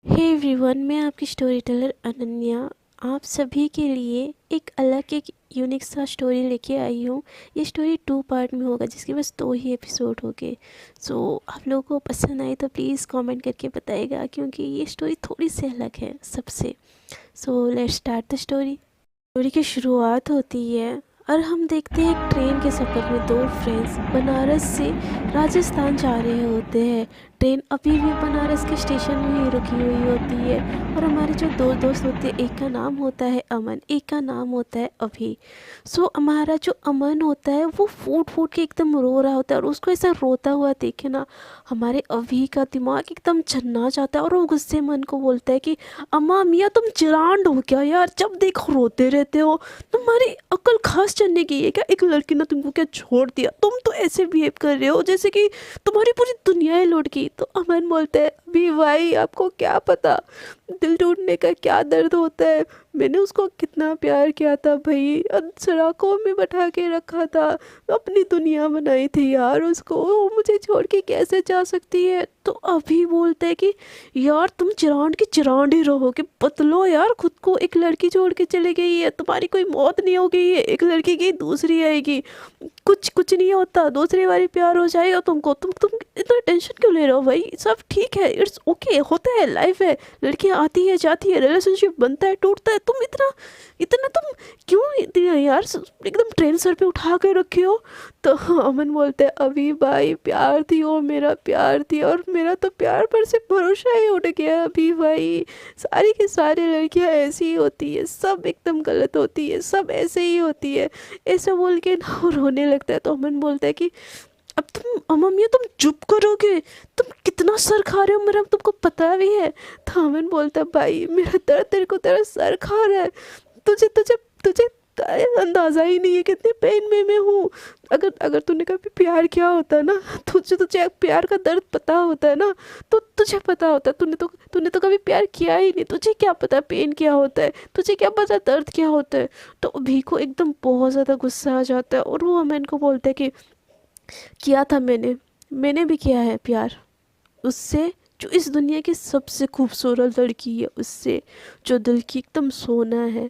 Hey everyone, मैं आपकी story teller Ananya आप सभी के लिए एक यूनिक सा स्टोरी लेके आई हूँ। ये स्टोरी 2 पार्ट में होगा, जिसके बस 2 ही एपिसोड होंगे। सो आप लोगों को पसंद आए तो प्लीज़ कमेंट करके बताइएगा, क्योंकि ये स्टोरी थोड़ी सी अलग है सबसे। So let's start the story. Story की शुरुआत होती है और हम देखते हैं एक ट्रेन के सफ़र में दो फ्रेंड्स बनारस से राजस्थान जा रहे होते हैं। ट्रेन अभी भी बनारस के स्टेशन में ही रुकी हुई होती है और हमारे जो दो दोस्त होते हैं, एक का नाम होता है अमन, एक का नाम होता है अभी। सो हमारा जो अमन होता है वो फूट फूट के एकदम रो रहा होता है, और उसको ऐसा रोता हुआ देखे ना हमारे अभी का दिमाग एकदम छन्ना जाता है, और वो गुस्से मन को बोलता है कि अम्मा मियाँ तुम चिरांड हो क्या यार, जब देखो रोते रहते हो, तुम्हारी अक्ल खास चलने की है क्या? एक लड़की ने तुमको क्या छोड़ दिया, तुम तो ऐसे बिहेव कर रहे हो जैसे कि तुम्हारी पूरी दुनिया ही लौट गई। तो अमन बोलते हैं अभी भाई आपको क्या पता दिल टूटने का क्या दर्द होता है। मैंने उसको कितना प्यार किया था भाई, सड़कों में बैठा के रखा था, अपनी दुनिया बनाई थी यार उसको, वो मुझे छोड़ के कैसे जा सकती है। तो अभी बोलते हैं कि यार तुम चिरांड की चिरांड ही रहोगे, बदलो यार खुद को, एक लड़की छोड़ के चली गई है, तुम्हारी कोई मौत नहीं हो गई है, एक लड़की की दूसरी आएगी, कुछ कुछ नहीं होता, दूसरी बारी प्यार हो जाएगा तुमको, तुम इतना टेंशन क्यों ले रहे हो भाई, सब ठीक है, इट्स ओके, होता है, लाइफ है, लड़कियां आती है जाती है, रिलेशनशिप बनता है टूटता है, तुम इतना इतना तुम क्यों इतना यार एकदम ट्रेन सर पे उठा के रखे हो। तो अमन बोलते हैं अभी भाई प्यार थी, वो मेरा प्यार थी, और मेरा तो प्यार पर से भरोसा ही उठ गया अभी भाई, सारी की सारी लड़कियां ऐसी ही होती है, सब एकदम गलत होती है, सब ऐसे ही होती है। ऐसा बोल के ना वो रोने लगता है। तो अमन बोलता है कि अब तुम अम्मा मियाँ तुम चुप करोगे, तुम कितना सर खा रहे हो मेरा, तुमको पता भी है। तो अमन बोलता है भाई मेरा दर्द तेरे को तेरा सर खा रहा है, तुझे तुझे तुझे अंदाज़ा ही नहीं है कितने पेन में मैं हूँ। अगर अगर तूने कभी प्यार किया होता ना, तुझे तुझे प्यार का दर्द पता होता है ना, तो तुझे पता होता, तूने तो कभी प्यार किया ही नहीं, तुझे क्या पता पेन क्या होता है, तुझे क्या पता दर्द क्या होता है। तो अभी को एकदम बहुत ज़्यादा गुस्सा आ जाता है, और वो अमन को बोलता है कि किया था मैंने भी किया है प्यार उससे, जो इस दुनिया की सबसे खूबसूरत लड़की है उससे, जो दिल की एकदम सोना है,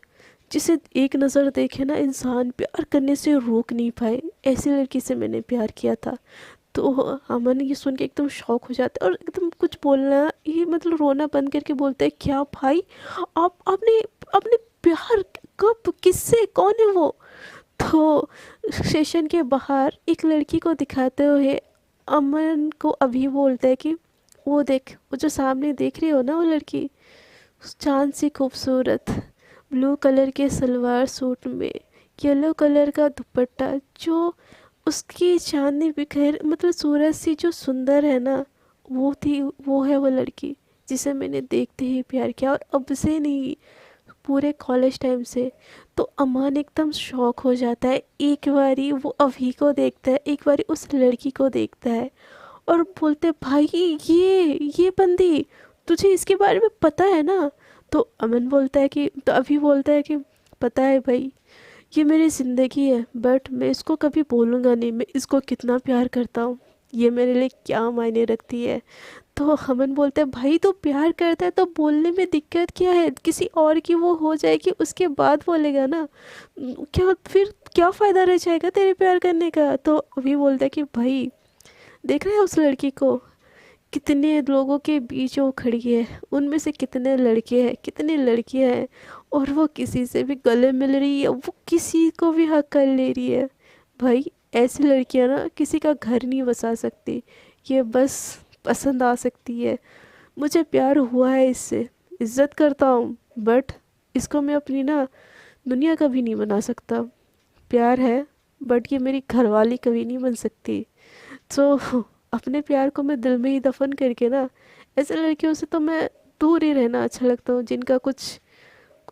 जिसे एक नज़र देखे ना इंसान प्यार करने से रोक नहीं पाए, ऐसी लड़की से मैंने प्यार किया था। तो अमन ये सुन के एकदम शौक हो जाता है, और एकदम कुछ बोलना ये मतलब रोना बंद करके बोलता है क्या भाई, आप आपने आपने प्यार कब, किससे, कौन है वो? तो स्टेशन के बाहर एक लड़की को दिखाते हुए अमन को अभी बोलता है कि वो देख, वो जो सामने देख रही हो ना, वो लड़की चांद सी खूबसूरत, ब्लू कलर के सलवार सूट में येलो कलर का दुपट्टा, जो उसकी चांदनी बिखेर मतलब सूरज सी जो सुंदर है ना, वो थी, वो है वो लड़की जिसे मैंने देखते ही प्यार किया, और अब से नहीं, पूरे कॉलेज टाइम से। तो अमन एकदम शॉक हो जाता है, एक बारी वो अभी को देखता है, एक बारी उस लड़की को देखता है, और बोलते भाई ये बंदी, तुझे इसके बारे में पता है ना? तो अमन बोलता है कि, तो अभी बोलता है कि पता है भाई, ये मेरी ज़िंदगी है, बट मैं इसको कभी बोलूँगा नहीं मैं इसको कितना प्यार करता हूँ, ये मेरे लिए क्या मायने रखती है। तो हमन बोलते हैं भाई तो प्यार करता है तो बोलने में दिक्कत क्या है, किसी और की वो हो जाएगी उसके बाद बोलेगा ना, क्या फिर क्या फ़ायदा रह जाएगा तेरे प्यार करने का। तो अभी बोलता है कि भाई देख रहे हैं उस लड़की को, कितने लोगों के बीच वो खड़ी है, उनमें से कितने लड़के हैं कितनी लड़कियां हैं, और वो किसी से भी गले मिल रही है, वो किसी को भी हक कर ले रही है। भाई ऐसी लड़कियां ना किसी का घर नहीं बसा सकती, ये बस पसंद आ सकती है। मुझे प्यार हुआ है इससे, इज्जत करता हूँ, बट इसको मैं अपनी ना दुनिया कभी नहीं बना सकता। प्यार है बट ये मेरी घरवाली कभी नहीं बन सकती। तो अपने प्यार को मैं दिल में ही दफन करके ना, ऐसे लड़कियों से तो मैं दूर ही रहना अच्छा लगता हूँ जिनका कुछ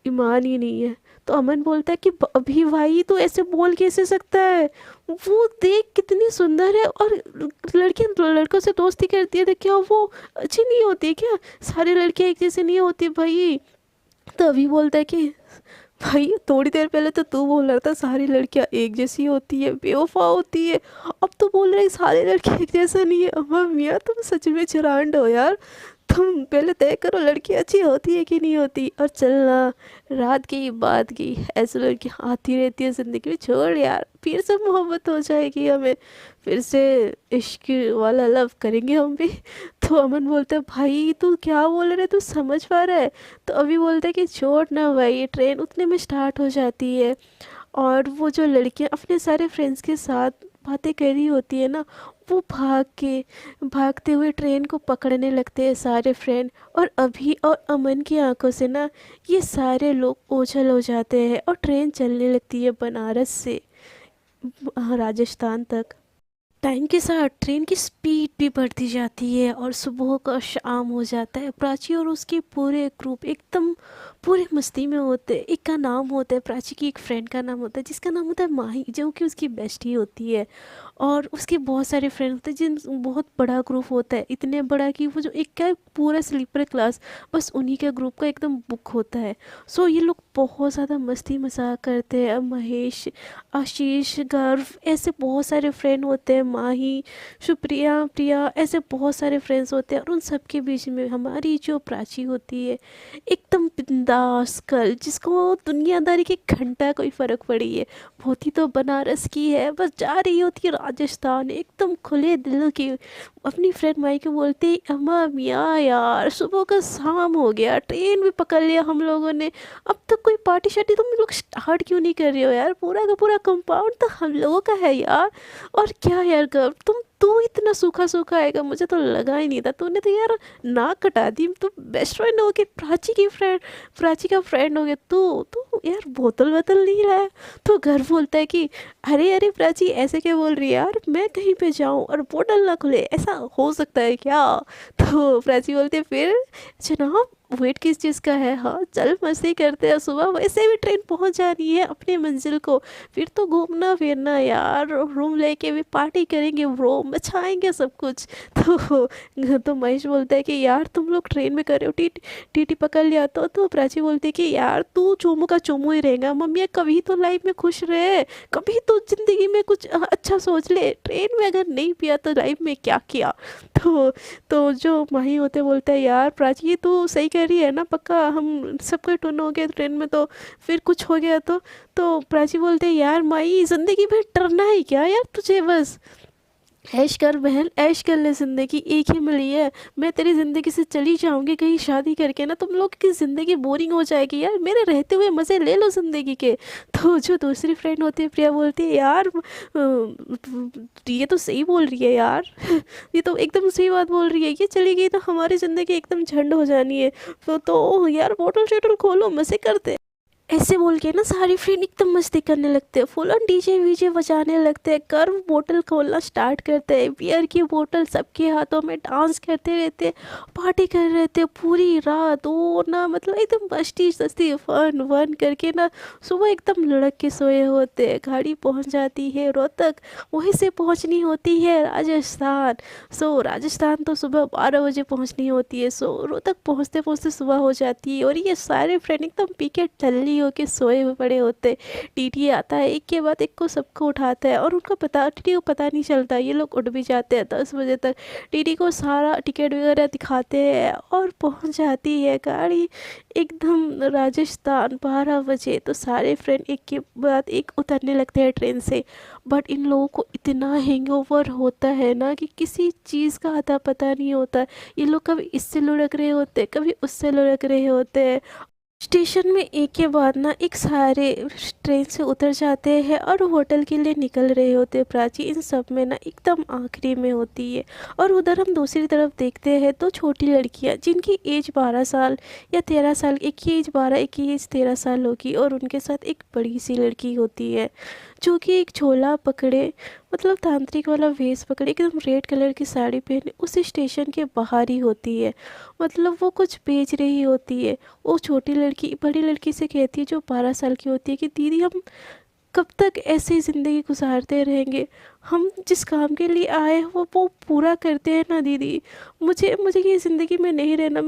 ईमान ही नहीं है। तो अमन बोलता है कि अभी भाई तू ऐसे बोल कैसे सकता है, वो देख कितनी सुंदर है, और लड़कियां लड़कों से दोस्ती करती है तो क्या वो अच्छी नहीं होती क्या? सारी लड़कियां एक जैसी नहीं होती भाई। तो अभी बोलता है कि भाई थोड़ी देर पहले तो तू बोल रहा था सारी लड़कियां एक जैसी होती है, बेवफा होती है, अब तो बोल रहे सारी लड़कियां एक जैसा नहीं है। अम्मा मियाँ तुम सच में चिरांड हो यार, तुम पहले तय करो लड़की अच्छी होती है कि नहीं होती, और चलना रात की बात की, ऐसे लड़की आती रहती है ज़िंदगी में, छोड़ यार, फिर से मोहब्बत हो जाएगी हमें, फिर से इश्क वाला लव करेंगे हम भी। तो अमन बोलता है भाई तू क्या बोल रहे, तू समझ पा रहा है? तो अभी बोलता है कि छोड़ ना भाई, ये ट्रेन उतने में स्टार्ट हो जाती है, और वो जो लड़कियां अपने सारे फ्रेंड्स के साथ बातें कर रही होती है ना, वो भागते हुए ट्रेन को पकड़ने लगते हैं सारे फ्रेंड, और अभी और अमन की आंखों से ना ये सारे लोग ओझल हो जाते हैं, और ट्रेन चलने लगती है बनारस से राजस्थान तक। टाइम के साथ ट्रेन की स्पीड भी बढ़ती जाती है, और सुबह का शाम हो जाता है। प्राची और उसके पूरे ग्रुप एकदम पूरे मस्ती में होते हैं। एक का नाम होता है, प्राची की एक फ्रेंड का नाम होता है जिसका नाम होता है माही, जो कि उसकी बेस्टी होती है, और उसके बहुत सारे फ्रेंड होते हैं, जिन बहुत बड़ा ग्रुप होता है, इतने बड़ा कि वो जो एक का पूरा स्लीपर क्लास बस उन्हीं के ग्रुप का एकदम बुक होता है। सो ये लोग बहुत ज़्यादा मस्ती मजाक करते हैं। अब महेश, आशीष, गर्व, ऐसे बहुत सारे फ्रेंड होते हैं, माही, सुप्रिया, प्रिया, ऐसे बहुत सारे फ्रेंड्स होते हैं, और उन सब के बीच में हमारी जो प्राची होती है एकदम बिंदास कल, जिसको दुनियादारी की घंटा कोई फ़र्क पड़ी है, होती तो बनारस की है, बस जा रही होती है राजस्थान एकदम खुले दिल की। अपनी फ्रेंड माई को बोलती अम्मा मियाँ यार सुबह का शाम हो गया, ट्रेन भी पकड़ लिया हम लोगों ने, अब तक कोई पार्टी शार्टी तुम लोग स्टार्ट क्यों नहीं कर रहे हो यार, पूरा का पूरा कंपाउंड तो हम लोगों का है यार। और क्या यार गर्व, तू इतना सूखा सूखा आएगा मुझे तो लगा ही नहीं था, तूने तो यार नाक कटा दी, तू बेस्ट फ्रेंड हो गया, प्राची का फ्रेंड हो गया तू यार, बोतल वतल नहीं लाया। तो घर बोलता है कि अरे अरे प्राची ऐसे क्या बोल रही है यार, मैं कहीं पे जाऊं और बोतल ना खुले, ऐसा हो सकता है क्या? तो प्राची बोलते है फिर जनाब वेट किस चीज़ का है, हाँ चल मस्ती करते हैं, सुबह वैसे भी ट्रेन पहुंच जानी है अपनी मंजिल को, फिर तो घूमना फिरना यार, रूम लेके भी पार्टी करेंगे ब्रो, मचाएंगे सब कुछ। तो महेश बोलता है कि यार तुम लोग ट्रेन में कर रहे हो, टीटी पकड़ लिया तो प्राची बोलती है कि यार तू चोमू का चोमू ही रहेगा, मम्मी कभी तो लाइफ में खुश रहे, कभी तो जिंदगी में कुछ अच्छा सोच ले, ट्रेन में अगर नहीं पिया तो लाइफ में क्या किया। तो जो माही होते बोलते हैं यार प्राची तू सही कह रही है ना, पक्का हम सबके टुन हो गए ट्रेन में तो फिर कुछ हो गया तो प्राची बोलते हैं यार माही जिंदगी में डरना है क्या यार तुझे, बस ऐश कर बहन, ऐश कर ले, ज़िंदगी एक ही मिली है, मैं तेरी ज़िंदगी से चली जाऊंगी कहीं शादी करके ना, तुम लोग की ज़िंदगी बोरिंग हो जाएगी यार, मेरे रहते हुए मज़े ले लो ज़िंदगी के। तो जो दूसरी फ्रेंड होती है प्रिया बोलती है यार ये तो सही बोल रही है यार, ये तो एकदम सही बात बोल रही है, ये चली गई तो हमारी ज़िंदगी एकदम झंड हो जानी है, तो यार बोतल शोटल खोलो मज़े करते। ऐसे बोल के ना सारी फ्रेंड एकदम मस्ती करने लगते हैं, फुल ऑन डीजे वीजे बजाने लगते हैं, कर्व बोतल खोलना स्टार्ट करते हैं, बियर की बोतल सबके हाथों में, डांस करते रहते हैं, पार्टी कर रहे थे पूरी रात, वो ना मतलब एकदम मस्ती सस्ती फन वन करके ना सुबह एकदम लुढ़क के सोए होते हैं। गाड़ी पहुंच जाती है रोहतक, वहीं से पहुंचनी होती है राजस्थान। सो राजस्थान तो सुबह 12 बजे पहुंचनी होती है, सो रोहतक पहुंचते पहुंचते सुबह हो जाती है, और ये सारे फ्रेंड एकदम पी के टल्ली होके सोए हुए पड़े होते। टीटी आता है, एक के बाद एक को सबको उठाता है, और उनको पता, टीटी को पता नहीं चलता, ये लोग उठ भी जाते हैं 10 बजे तक। टीटी को सारा टिकट वगैरह दिखाते हैं, और पहुंच जाती है गाड़ी एकदम राजस्थान 12 बजे। तो सारे फ्रेंड एक के बाद एक उतरने लगते हैं ट्रेन से, बट इन लोगों को इतना हैंगओवर होता है ना कि किसी चीज़ का अता पता नहीं होता। ये लोग कभी इससे लुढ़क रहे होते, कभी उससे लुढ़क रहे होते हैं। स्टेशन में एक के बाद ना एक सारे ट्रेन से उतर जाते हैं, और होटल के लिए निकल रहे होते हैं। प्राची इन सब में ना एकदम आखिरी में होती है, और उधर हम दूसरी तरफ देखते हैं तो छोटी लड़कियां जिनकी एज 12 साल या 13 साल, एक की एज 12, एक की एज 13 साल होगी, और उनके साथ एक बड़ी सी लड़की होती है जो कि एक झोला पकड़े, मतलब तांत्रिक वाला वेश पकड़े, एकदम रेड कलर की साड़ी पहने उस स्टेशन के बाहर ही होती है। मतलब वो कुछ बेच रही होती है। वो छोटी लड़की बड़ी लड़की से कहती है जो 12 साल की होती है कि दीदी हम कब तक ऐसे ही ज़िंदगी गुजारते रहेंगे, हम जिस काम के लिए आए हैं वो पूरा करते हैं ना दीदी, मुझे मुझे ये ज़िंदगी में नहीं रहना,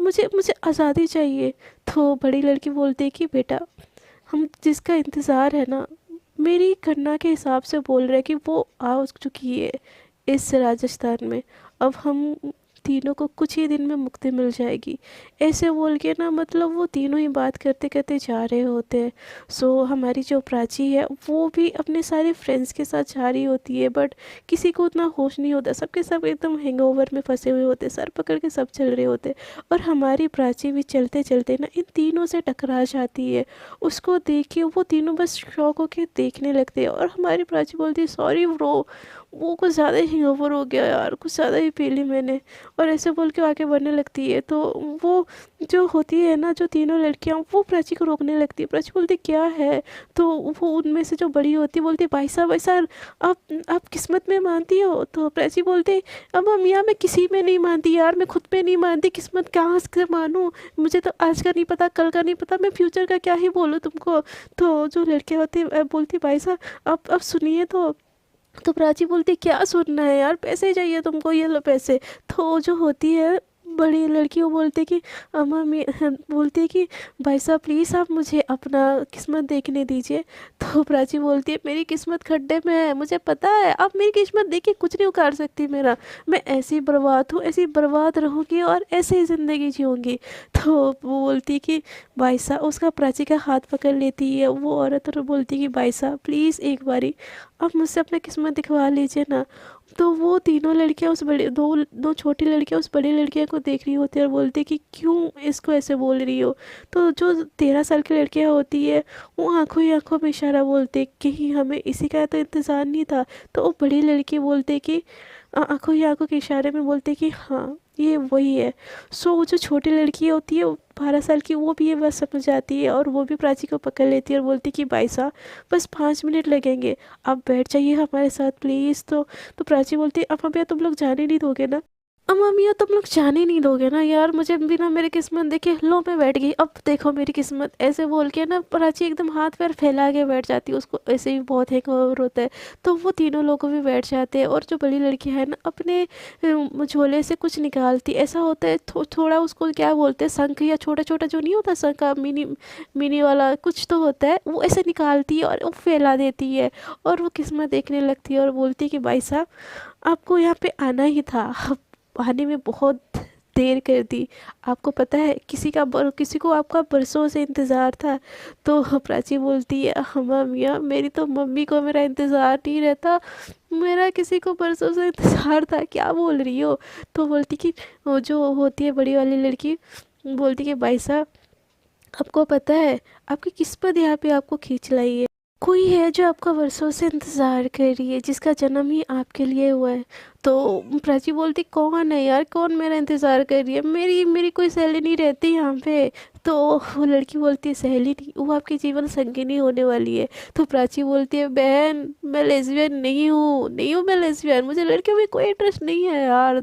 मुझे मुझे आज़ादी चाहिए। तो बड़ी लड़की बोलती है कि बेटा हम जिसका इंतज़ार है ना, मेरी गणना के हिसाब से बोल रहे हैं कि वो आ चुकी है इस राजस्थान में, अब हम तीनों को कुछ ही दिन में मुक्ति मिल जाएगी। ऐसे बोल के ना मतलब वो तीनों ही बात करते करते जा रहे होते हैं। सो हमारी जो प्राची है वो भी अपने सारे फ्रेंड्स के साथ जा रही होती है, बट किसी को उतना होश नहीं होता, सबके सब एकदम हैंगओवर में फंसे हुए होते, सर पकड़ के सब चल रहे होते। और हमारी प्राची भी चलते चलते ना इन तीनों से टकरा जाती है। उसको देख के वो तीनों बस शॉक होके देखने लगते हैं, और हमारी प्राची बोलती है सॉरी ब्रो, वो कुछ ज़्यादा ही हैंगओवर हो गया यार, कुछ ज़्यादा ही पी ली मैंने। और ऐसे बोल के आगे बढ़ने लगती है। तो वो जो होती है ना, जो तीनों लड़कियां, वो प्राची को रोकने लगती है। प्राची बोलती क्या है, तो वो उनमें से जो बड़ी होती है बोलती भाई साहब आप किस्मत में मानती हो। तो प्राची बोलती अब हम यहाँ मैं किसी में नहीं मानती यार, मैं खुद पे नहीं मानती, किस्मत कहाँ से मानूँ, मुझे तो आज का नहीं पता, कल का नहीं पता, मैं फ्यूचर का क्या ही बोलूँ तुमको। तो जो लड़कियाँ होती बोलती भाई साहब आप सुनिए। तो प्राची बोलती क्या सुनना है यार, पैसे चाहिए तुमको, ये लो पैसे। तो जो होती है बड़ी लड़की वो बोलती कि अम्मा बोलती कि भाई साहब प्लीज़ आप मुझे अपना किस्मत देखने दीजिए। तो प्राची बोलती है मेरी किस्मत खड्डे में है, मुझे पता है, आप मेरी किस्मत देख के कुछ नहीं उखाड़ सकती मेरा, मैं ऐसी बर्बाद हूँ, ऐसी बर्बाद रहूँगी और ऐसे ही ज़िंदगी जीऊँगी। तो वो बोलती कि भाई साहब, उसका प्राची का हाथ पकड़ लेती है वो औरत और बोलती कि भाई साहब प्लीज़ एक बारी आप मुझसे अपना किस्मत दिखवा लीजिए ना। तो वो तीनों लड़कियां उस बड़े दो दो छोटी लड़कियां उस बड़ी लड़कियां को देख रही होती है और बोलती कि क्यों इसको ऐसे बोल रही हो। तो जो 13 साल की लड़कियां होती है वो आंखों ही आंखों में इशारा बोलते कि हमें इसी का तो इंतज़ार नहीं था। तो वो बड़ी लड़की बोलते कि आंखों ही आंखों के इशारे में बोलते कि हाँ ये वही है। सो वो जो छोटी लड़की होती है 12 साल की, वो भी ये बात समझ जाती है और वो भी प्राची को पकड़ लेती है और बोलती कि भाई साहब बस 5 मिनट लगेंगे, आप बैठ जाइए हमारे साथ प्लीज़। तो प्राची बोलती है अम्मा भैया तुम लोग जाने नहीं दोगे ना, अम्मा मियाँ तुम लोग जाने नहीं दोगे ना यार, मुझे भी ना मेरी किस्मत देखे, लो मैं बैठ गई, अब देखो मेरी किस्मत। ऐसे बोल के ना प्राची एकदम हाथ पैर फैला के बैठ जाती है, उसको ऐसे ही बहुत हैंगओवर होता है। तो वो तीनों लोगों भी बैठ जाते हैं और जो बड़ी लड़की है ना अपने झोले से कुछ निकालती, ऐसा होता है थोड़ा उसको क्या बोलते हैं, शंख या छोटा छोटा जो नहीं होता शंख का मिनी मिनी वाला कुछ तो होता है, वो ऐसे निकालती है और वो फैला देती है। और वो किस्मत देखने लगती है और बोलती है कि भाई साहब आपको यहाँ पे आना ही था, आने में बहुत देर कर दी, आपको पता है किसी को आपका बरसों से इंतज़ार था। तो प्राची बोलती है हाँ मियाँ, मेरी तो मम्मी को मेरा इंतज़ार नहीं रहता, मेरा किसी को बरसों से इंतज़ार था, क्या बोल रही हो। तो बोलती कि वो जो होती है बड़ी वाली लड़की बोलती कि भाई साहब आपको पता है आपकी किस्मत यहाँ पे आपको खींच लाई है, कोई है जो आपका वर्षों से इंतज़ार कर रही है, जिसका जन्म ही आपके लिए हुआ है। तो प्राची बोलती कौन है यार, कौन मेरा इंतज़ार कर रही है, मेरी मेरी कोई सहेली नहीं रहती यहाँ पे। तो वो लड़की बोलती है सहेली नहीं, वो आपके जीवन संगिनी होने वाली है। तो प्राची बोलती है बहन मैं लेस्बियन नहीं हूँ मैं लेस्बियन, मुझे लड़कियों में कोई इंटरेस्ट नहीं है यार,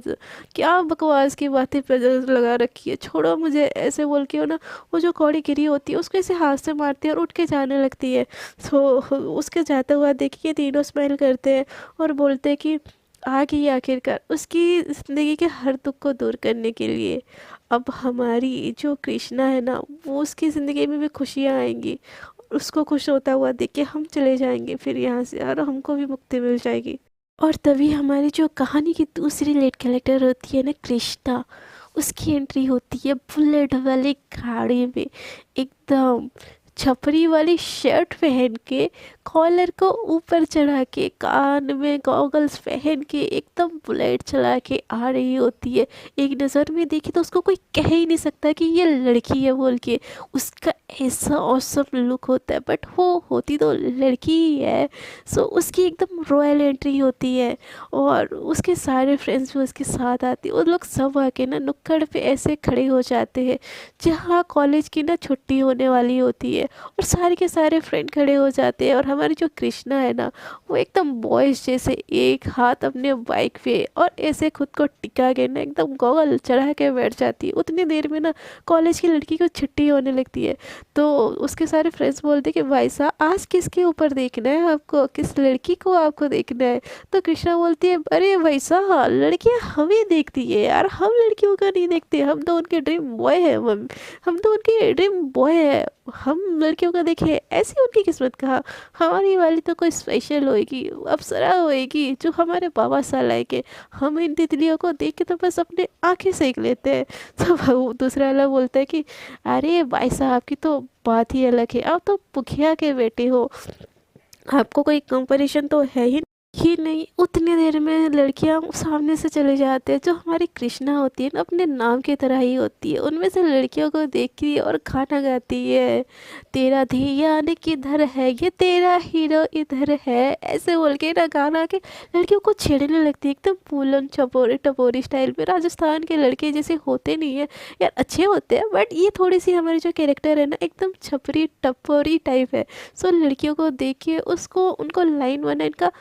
क्या बकवास की बातें पे लगा रखी है, छोड़ो मुझे। ऐसे बोल के हो ना वो जो कौड़ी गिरी होती है उसको ऐसे हाथ से मारती है और उठ के जाने लगती है। तो उसके जाते हुआ देखिए तीनों स्माइल करते हैं और बोलते हैं कि आ गई आखिरकार उसकी ज़िंदगी के हर दुख को दूर करने के लिए। अब हमारी जो कृष्णा है ना वो उसकी ज़िंदगी में भी खुशियाँ आएंगी, उसको खुश होता हुआ देख के हम चले जाएंगे फिर यहाँ से और हमको भी मुक्ति मिल जाएगी। और तभी हमारी जो कहानी की दूसरी लीड कैरेक्टर होती है ना कृष्णा, उसकी एंट्री होती है बुलेट वाली गाड़ी में, एकदम छपरी वाली शर्ट पहन के, कॉलर को ऊपर चढ़ा के, कान में गॉगल्स पहन के एकदम बुलेट चला के आ रही होती है। एक नज़र में देखी तो उसको कोई कह ही नहीं सकता कि ये लड़की है बोल के, उसका ऐसा औसम लुक होता है, बट वो होती तो लड़की ही है। सो उसकी एकदम रॉयल एंट्री होती है और उसके सारे फ्रेंड्स भी उसके साथ आते हैं। वो लोग सब आके ना नुक्कड़ पे ऐसे खड़े हो जाते हैं जहाँ कॉलेज की ना छुट्टी होने वाली होती है, और सारे के सारे फ्रेंड खड़े हो जाते हैं। और हमारी जो कृष्णा है ना वो एकदम बॉयज जैसे एक हाथ अपने बाइक पे और ऐसे खुद को टिका के ना एकदम गॉगल चढ़ा के बैठ जाती है। उतनी देर में ना कॉलेज की लड़की को छुट्टी होने लगती है। तो उसके सारे फ्रेंड्स बोलते कि भाई साहब आज किसके ऊपर देखना है आपको, किस लड़की को आपको देखना है। तो कृष्णा बोलती है अरे भाई साहब लड़कियाँ हमें देखती है यार, हम लड़कियों का नहीं देखते, हम तो उनके ड्रीम बॉय है, हम तो उनके ड्रीम बॉय है, हम लड़कियों का देखे ऐसी उनकी किस्मत कहा, हमारी वाली तो कोई स्पेशल होएगी, अप्सरा होएगी जो हमारे बाबा सा लाएंगे। हम इन तितलियों को देख के तो बस अपने आंखें सेक लेते हैं। तो वो दूसरा वाला बोलता है कि अरे भाई साहब की तो बात ही अलग है, आप तो मुखिया के बेटे हो, आपको कोई कंपटीशन तो है ही नहीं। उतनी देर में लड़कियां सामने से चले जाते हैं। जो हमारी कृष्णा होती है ना, अपने नाम की तरह ही होती है, उनमें से लड़कियों को देखती है और गाना गाती है, तेरा ध्यान किधर है, ये तेरा हीरो इधर है, ऐसे बोल के ना गाना के लड़कियों को छेड़ने लगती है एकदम फूलन छपोरी टपोरी स्टाइल में। राजस्थान के लड़के जैसे होते नहीं है यार, अच्छे होते हैं बट ये थोड़ी सी हमारी जो कैरेक्टर है ना एकदम छपरी टपोरी टाइप है। सो लड़कियों को देख के उसको उनको लाइन वन इनका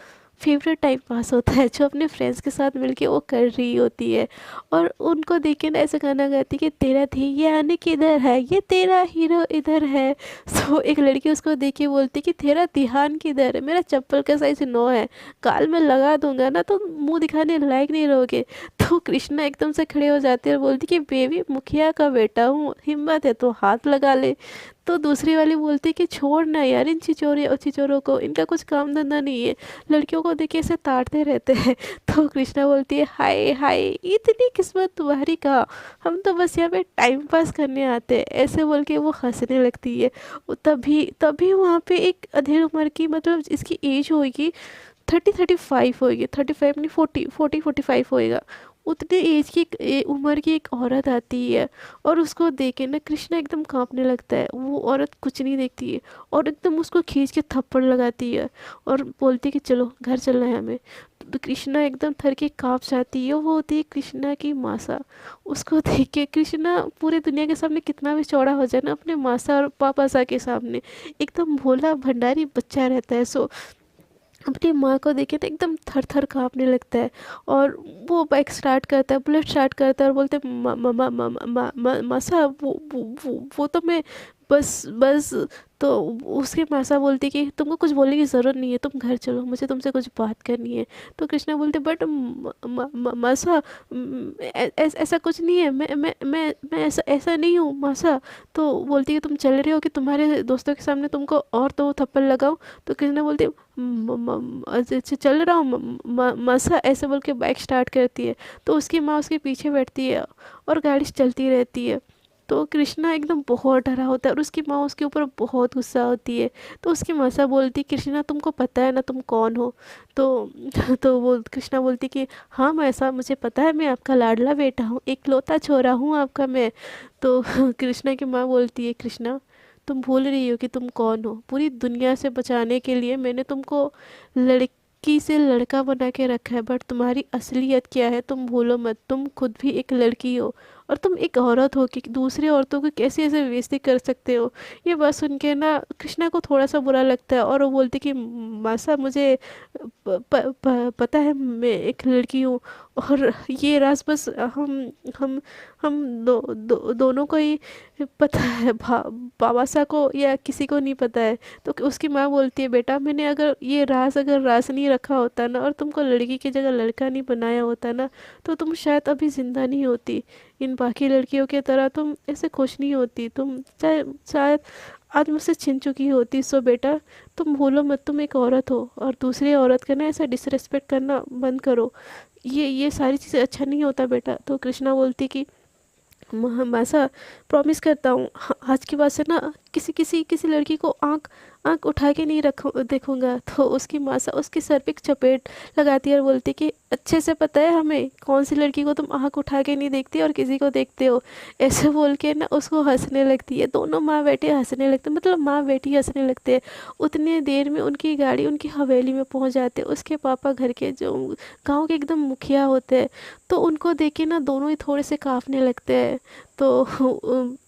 फेवरेट टाइम पास होता है जो अपने फ्रेंड्स के साथ मिलके वो कर रही होती है। और उनको देख के ना ऐसा गाना गाती है कि तेरा ध्यान किधर है, ये तेरा हीरो इधर है। सो एक लड़की उसको देख के बोलती कि तेरा ध्यान किधर है, मेरा चप्पल का साइज 9 है, काल में लगा दूंगा ना तो मुंह दिखाने लायक नहीं रहोगे। तो कृष्णा एकदम से खड़े हो जाते हैं और बोलती कि बेबी मुखिया का बेटा हूँ, हिम्मत है तो हाथ लगा ले। तो दूसरी वाली बोलती कि छोड़ ना यार इन चिचोरों को, इनका कुछ काम धंधा नहीं है, लड़कियों को देखे ऐसे ताड़ते रहते हैं। तो कृष्णा बोलती है हाय हाय इतनी किस्मत तुम्हारी कहाँ, हम तो बस यहाँ पे टाइम पास करने आते हैं, ऐसे बोल के वो हंसने लगती है। तभी तभी वहाँ पे एक अधेड़ उम्र की, मतलब इसकी एज होगी 35 होएगी, 35 नहीं 45 होएगा, उतने एज की उम्र की एक औरत आती है। और उसको देख के ना कृष्णा एकदम कांपने लगता है। वो औरत कुछ नहीं देखती है और एकदम उसको खींच के थप्पड़ लगाती है और बोलती है कि चलो घर चलना है हमें। तो कृष्णा एकदम थर के कांप जाती है। वो होती है कृष्णा की मासा। उसको देख के कृष्णा पूरे दुनिया के सामने कितना भी चौड़ा हो जाए ना, अपने मासा और पापा सा के सामने एकदम भोला भंडारी बच्चा रहता है। सो अपनी माँ को देखे तो एकदम थर थर काँपने लगता है। और वो बाइक स्टार्ट करता है, बुलेट स्टार्ट करता है और बोलते हैं मासा वो तो मैं बस बस। तो उसकी मासा बोलती कि तुमको कुछ बोलने की ज़रूरत नहीं है, तुम घर चलो, मुझे तुमसे कुछ बात करनी है। तो कृष्णा बोलते बट मासा ऐसा कुछ नहीं है, मैं ऐसा ऐसा नहीं हूँ मासा। तो बोलती है तुम चल रहे हो कि तुम्हारे दोस्तों के सामने तुमको और तो थप्पड़ लगाओ। तो कृष्णा बोलती अच्छा चल रहा हूँ मासा, ऐसे बोल के बाइक स्टार्ट करती है। तो उसकी माँ उसके पीछे बैठती है और गाड़ी चलती रहती है। तो कृष्णा एकदम बहुत डरा होता है और उसकी माँ उसके ऊपर बहुत गुस्सा होती है। तो उसकी मासा बोलती कृष्णा तुमको पता है ना तुम कौन हो। तो तो वो कृष्णा बोलती कि हाँ मासा मुझे पता है, मैं आपका लाडला बेटा हूँ, इकलौता छोरा हूँ आपका मैं। तो कृष्णा की माँ बोलती है कृष्णा तुम भूल रही हो कि तुम कौन हो। पूरी दुनिया से बचाने के लिए मैंने तुमको लड़की से लड़का बना के रखा है, बट तुम्हारी असलियत क्या है तुम भूलो मत। तुम खुद भी एक लड़की हो और तुम एक औरत हो कि दूसरी औरतों को कैसे ऐसे बेइज्जती कर सकते हो। ये बात सुन के ना कृष्णा को थोड़ा सा बुरा लगता है और वो बोलती कि मासा मुझे पता है मैं एक लड़की हूँ और ये राज बस हम दोनों को ही पता है, बाबा सा को या किसी को नहीं पता है। तो उसकी माँ बोलती है बेटा मैंने अगर राज नहीं रखा होता ना और तुमको लड़की की जगह लड़का नहीं बनाया होता ना तो तुम शायद अभी ज़िंदा नहीं होती। इन बाकी लड़कियों की तरह तुम ऐसे खुश नहीं होती, तुम चाहे शायद आज मुझसे छिन चुकी होती। सो बेटा तुम भूलो मत तुम एक औरत हो और दूसरी औरत का ना ऐसा डिसरिस्पेक्ट करना बंद करो। ये सारी चीज़ें अच्छा नहीं होता बेटा। तो कृष्णा बोलती कि मासा प्रॉमिस करता हूँ आज के बाद से ना किसी लड़की को आँख आँख उठा के नहीं रखूँ देखूंगा। तो उसकी मासा उसके सर पे एक चपेट लगाती है और बोलती कि अच्छे से पता है हमें कौन सी लड़की को तुम आँख उठा के नहीं देखती और किसी को देखते हो। ऐसे बोल के ना उसको हंसने लगती है। दोनों माँ बेटे हंसने लगते, मतलब माँ बेटी हंसने लगते हैं। उतनी देर में उनकी गाड़ी उनकी हवेली में पहुँच जाते। उसके पापा घर के जो गाँव के एकदम मुखिया होते हैं तो उनको देख के ना दोनों ही थोड़े से काँपने लगते हैं। तो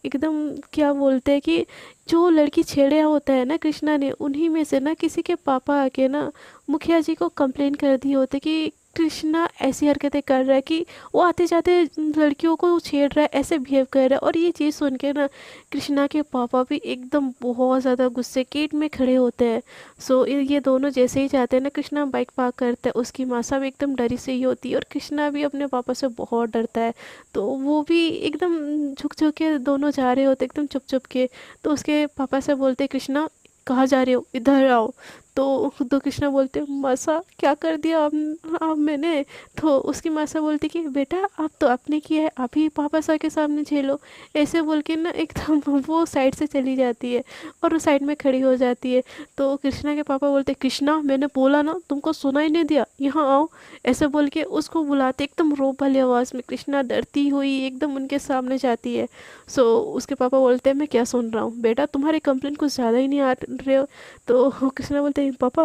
एकदम क्या बोलते हैं कि जो लड़की छेड़ा होता है ना कृष्णा ने, उन्हीं में से ना किसी के पापा आके ना मुखिया जी को कंप्लेन कर दी होती कि कृष्णा ऐसी हरकतें कर रहा है कि वो आते जाते लड़कियों को छेड़ रहा है, ऐसे बिहेव कर रहा है। और ये चीज़ सुन के ना कृष्णा के पापा भी एकदम बहुत ज़्यादा गुस्से गेट में खड़े होते हैं। सो ये दोनों जैसे ही जाते हैं ना, कृष्णा बाइक पार्क करता है, उसकी मासा भी एकदम डरी से ही होती है और कृष्णा भी अपने पापा से बहुत डरता है। तो वो भी एकदम झुक झुक के दोनों जा रहे होते एकदम चुप चुप के। तो उसके पापा से बोलते कृष्णा कहाँ जा रहे हो, इधर आओ। तो कृष्णा बोलते मासा क्या कर दिया आप मैंने। तो उसकी मासा बोलती कि बेटा आप तो आपने किया है, आप ही पापा सा के सामने झेलो। ऐसे बोल के ना एकदम वो साइड से चली जाती है और उस साइड में खड़ी हो जाती है। तो कृष्णा के पापा बोलते कृष्णा मैंने बोला ना, तुमको सुनाई नहीं दिया, यहाँ आओ। ऐसे बोल के उसको बुलाते एकदम रोब वाली आवाज़ में। कृष्णा डरती हुई एकदम उनके सामने जाती है। सो उसके पापा बोलते हैं मैं क्या सुन रहा हूँ बेटा, तुम्हारे कंप्लेंट कुछ ज़्यादा ही नहीं आ रहे हो। तो कृष्णा बोलते हैं पापा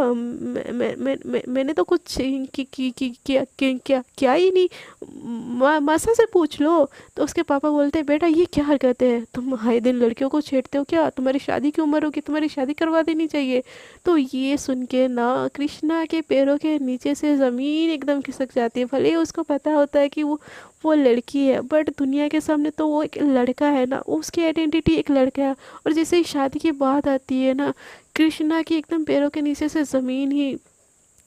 मैंने तो कुछ क्या ही नहीं, मासा से पूछ लो। तो उसके पापा बोलते हैं बेटा ये क्या हरकतें हैं, तुम आए दिन लड़कियों को छेड़ते हो क्या, तुम्हारी शादी की उम्र होगी, तुम्हारी शादी करवा देनी चाहिए। तो ये सुन के ना कृष्णा के पैरों के नीचे से ज़मीन एकदम खिसक जाती है। भले ही उसको पता होता है कि वो लड़की है, बट दुनिया के सामने तो वो एक लड़का है ना, उसकी आइडेंटिटी एक लड़का है। और जैसे ही शादी की बात आती है ना, कृष्णा की एकदम पैरों के नीचे से ज़मीन ही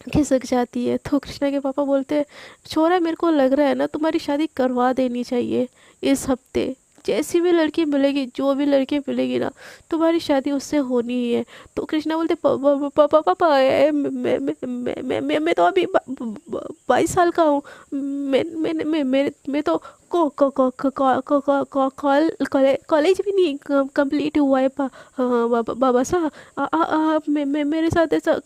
खिसक जाती है। तो कृष्णा के पापा बोलते हैं छोरा मेरे को लग रहा है ना तुम्हारी शादी करवा देनी चाहिए इस हफ्ते। जैसी भी लड़की मिलेगी, जो भी लड़की मिलेगी ना, तुम्हारी शादी उससे होनी ही है। तो कृष्णा बोलते पापा पापा पापा मैं तो अभी 22 साल का हूँ। मैं तो कॉलेज भी नहीं कंप्लीट हुआ है बाबा साहब। आप मेरे साथ ऐसा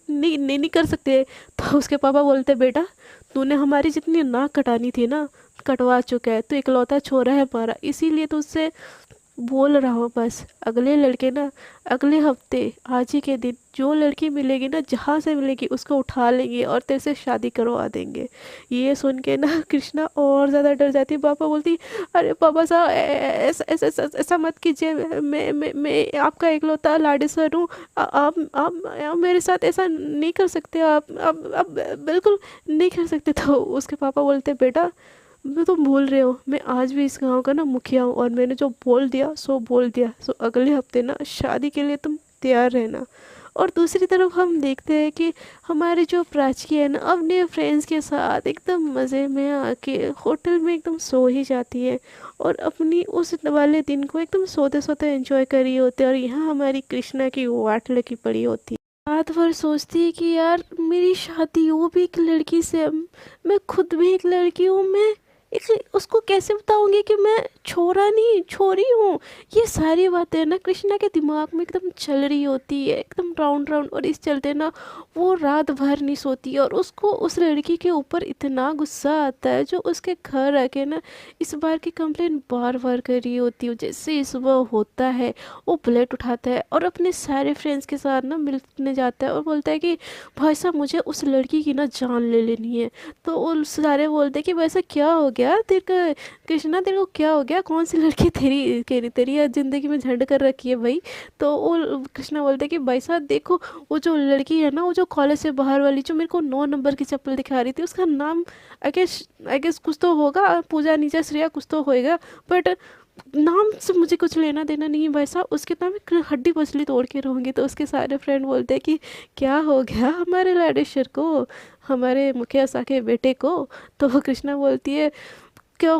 नहीं कर सकते। तो उसके पापा बोलते बेटा तूने हमारी जितनी नाक कटानी थी ना, कटवा चुका है, तो इकलौता छोरा है हमारा, इसीलिए तो उससे बोल रहा हूँ बस। अगले लड़के ना, अगले हफ्ते आज ही के दिन जो लड़की मिलेगी ना, जहाँ से मिलेगी उसको उठा लेंगे और तेरे से शादी करवा देंगे। ये सुन के ना कृष्णा और ज़्यादा डर जाती। पापा बोलती अरे पापा साहब ऐसा ऐसा ऐसा ऐसा मत कीजिए, मैं आपका इकलौता लाडेसर हूँ। आप मेरे साथ ऐसा नहीं कर सकते, आप बिल्कुल नहीं कर सकते। तो उसके पापा बोलते बेटा मैं तो भूल रहे हो, मैं आज भी इस गांव का ना मुखिया हूँ और मैंने जो बोल दिया सो बोल दिया। सो अगले हफ्ते ना शादी के लिए तुम तैयार रहना। और दूसरी तरफ हम देखते हैं कि हमारी जो प्राची है ना, अपने फ्रेंड्स के साथ एकदम मज़े में आके होटल में एकदम सो ही जाती है और अपनी उस वाले दिन को एकदम सोते सोते एंजॉय कर रही होती है। और यहाँ हमारी कृष्णा की वाट लगी पड़ी होती है। रात भर सोचती है कि यार मेरी शादी वो भी एक लड़की से, मैं खुद भी एक लड़की हूँ, मैं एक उसको कैसे बताऊंगी कि मैं छोरा नहीं छोरी हूँ। ये सारी बातें ना कृष्णा के दिमाग में एकदम चल रही होती है, एकदम राउंड राउंड। और इस चलते ना वो रात भर नहीं सोती है और उसको उस लड़की के ऊपर इतना गुस्सा आता है, जो उसके घर आके ना इस बार की कंप्लेन बार बार कर रही होती है। जैसे ही सुबह होता है वो बुलेट उठाता है और अपने सारे फ्रेंड्स के साथ ना मिलने जाता है और बोलता है कि भाई साहब मुझे उस लड़की की ना जान ले लेनी है। तो वो सारे बोलते हैं कि वैसा क्या हो गया तेरे को कृष्णा, तेरे को क्या हो गया, कौन सी लड़की तेरी तेरी ज़िंदगी में झंड कर रखी है भाई। तो वो कृष्णा बोलते हैं कि भाई साहब देखो वो जो लड़की है ना, वो जो कॉलेज से बाहर वाली, जो मेरे को 9 नंबर की चप्पल दिखा रही थी, उसका नाम आई गेस कुछ तो होगा, पूजा नीचा श्रेया कुछ तो होएगा, बट नाम से मुझे कुछ लेना देना नहीं है भाई साहब, उसके नाम एक हड्डी पसली तोड़ के रहूँगी। तो उसके सारे फ्रेंड बोलते हैं कि क्या हो गया हमारे लाडेश्वर को, हमारे मुखिया सा के बेटे को। तो वो कृष्णा बोलती है क्या